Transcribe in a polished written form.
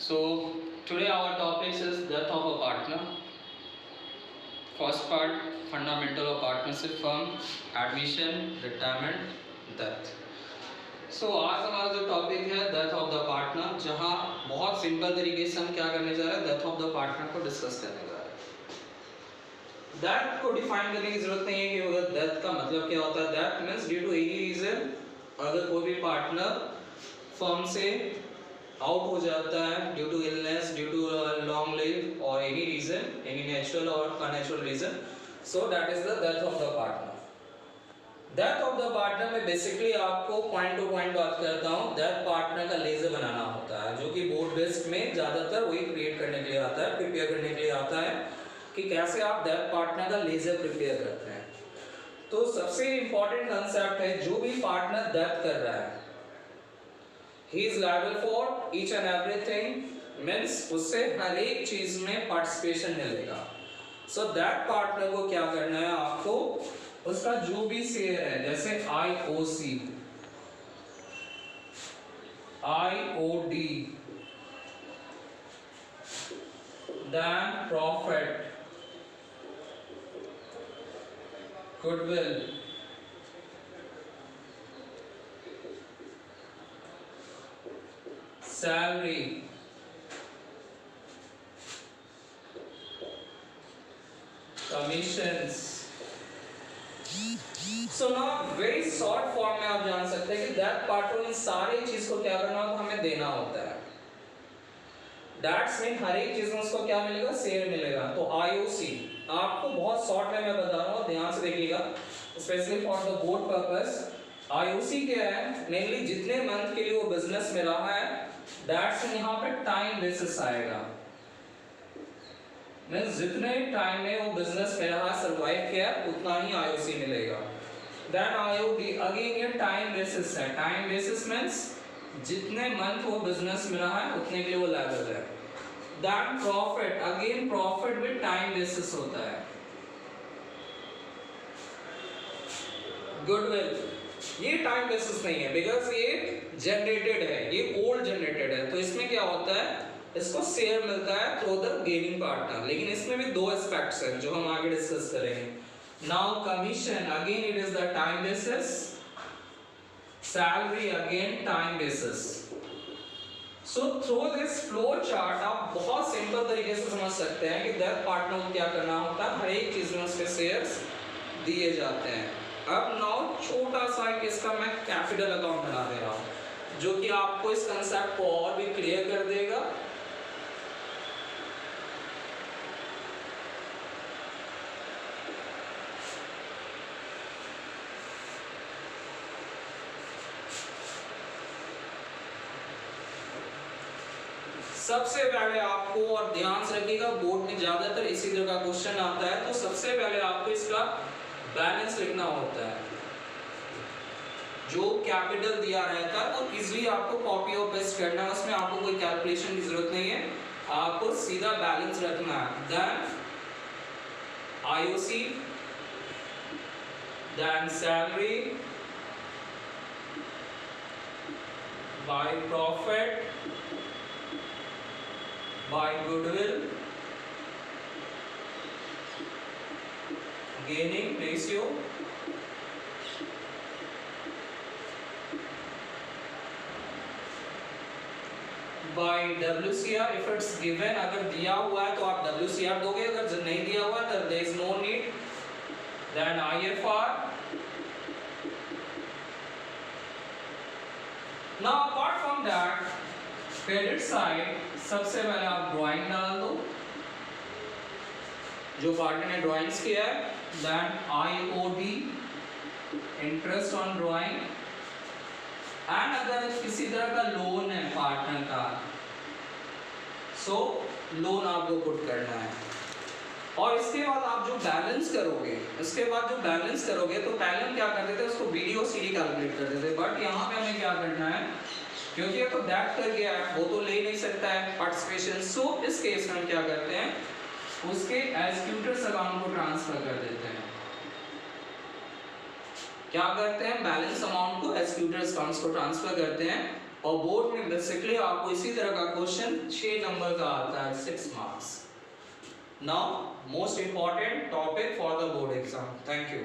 So today our topic is death of a partner. First part, fundamental of partnership firm, admission, retirement, death. So आज हमारा जो topic है death of the partner, जहाँ बहुत simple तरीके से हम क्या करने जा रहे हैं, डेथ ऑफ द पार्टनर को डिस्कस करने जा रहे हैं। डेथ को डिफाइन करने की जरूरत नहीं है कि अगर डेथ का मतलब क्या होता है। Death means due to any reason, अगर कोई भी पार्टनर फर्म से आउट हो जाता है due to illness, due to long live और एनी रीजन, एनी नेचुरल और unnatural reason, so that is the death of the partner. Death of the partner में बेसिकली आपको पॉइंट टू पॉइंट बात करता हूँ। डेथ पार्टनर का ledger बनाना होता है, जो कि बोर्ड बेस्ड में ज़्यादातर वही क्रिएट करने के लिए आता है, प्रिपेयर करने के लिए आता है कि कैसे आप डेथ पार्टनर का लेजर प्रिपेयर करते हैं। तो सबसे इंपॉर्टेंट कंसेप्ट है, जो भी पार्टनर डेथ कर रहा है, he is liable for each and everything, means उससे हर एक चीज में पार्टिसिपेशन मिलेगा। सो दैट पार्टनर को क्या करना है, आपको उसका जो भी शेयर है, जैसे IOC, IOD, then profit, goodwill, salary, commissions। So now very short form में आप जान सकते हैं कि दैट पार्टनर इन सारी चीज को क्या करना होता है, हमें देना होता है। दैट्स मीन हर एक चीज में उसको क्या मिलेगा, शेयर मिलेगा। तो IOC आपको बहुत शॉर्ट में मैं बता रहा हूँ, ध्यान से देखिएगा, specially for the board purpose. IOC क्या है, मेनली जितने मंथ के लिए वो बिजनेस में रहा है, दैट्स यहाँ पे टाइम बेसिस आएगा। मींस जितने टाइम में वो बिजनेस में रहा, सर्वाइव किया, उतना ही IOC मिलेगा। देन IOD अगेन ये टाइम बेसिस है। टाइम बेसिस मींस जितने मंथ वो बिजनेस में रहा है उतने के लिए वो लायबल है। देन प्रॉफिट, अगेन प्रॉफिट भी टाइम बेसिस होता है। गुडविल ये टाइम बेसिस नहीं है, बिकॉज ये जनरेटेड है, ये ओल्ड जनरेटेड है। तो इसमें क्या होता है, इसको शेयर मिलता है थ्रू द गेनिंग पार्टनर। लेकिन इसमें भी दो एस्पेक्ट्स हैं जो हम आगे डिस्कस करेंगे। Now commission, again it is the time basis. Salary again time basis. So through this flow chart आप बहुत सिंपल तरीके से समझ सकते हैं कि डेथ पार्टनर को क्या करना होता है, हर एक चीज में उसके शेयर्स दिए जाते हैं। अब नाउ छोटा सा इसका मैं कैपिटल अकाउंट बना दे रहा हूँ, जो कि आपको इस कंसेप्ट को और भी क्लियर कर देगा। सबसे पहले आपको, और ध्यान से रखिएगा, बोर्ड में ज्यादातर इसी तरह का क्वेश्चन आता है, तो सबसे पहले आपको इसका बैलेंस लिखना होता है। जो कैपिटल दिया रहता है वो इजीली आपको कॉपी और पेस्ट करना है, उसमें आपको कोई कैलकुलेशन की जरूरत नहीं है, आपको सीधा बैलेंस रखना है। Then IOC, then salary by profit by goodwill, gaining ratio, by WCR if it's given। अगर दिया हुआ है तो आप WCR दोगे, अगर नहीं दिया हुआ तो there is no need। then IFR। now apart from that, credit side सबसे पहले आप ड्राइंग डाल दो, जो पार्टनर ने ड्राइंग्स किया है। Then IOD interest on drawing. And अगर किसी तरह का लोन है पार्टनर का, सो लोन आपको पुट करना है। और इसके बाद आप जो बैलेंस करोगे, तो पहले हम क्या करते थे, उसको BD और CD कैलकुलेट करते थे, बट यहाँ पे हमें क्या करना है, क्योंकि ये तो डेथ कर गया है, वो तो ले नहीं सकता है पार्टिसिपेशन। सो इस केस में हम क्या करते हैं, उसके एग्जीक्यूटर्स अकाउंट को ट्रांसफर कर देते हैं। क्या करते हैं, बैलेंस अमाउंट को एग्जीक्यूटर्स अकाउंट्स को ट्रांसफर करते हैं। और बोर्ड में बेसिकली आपको इसी तरह का क्वेश्चन 6 नंबर का आता है, 6 marks. Now most important topic for the board exam. Thank you.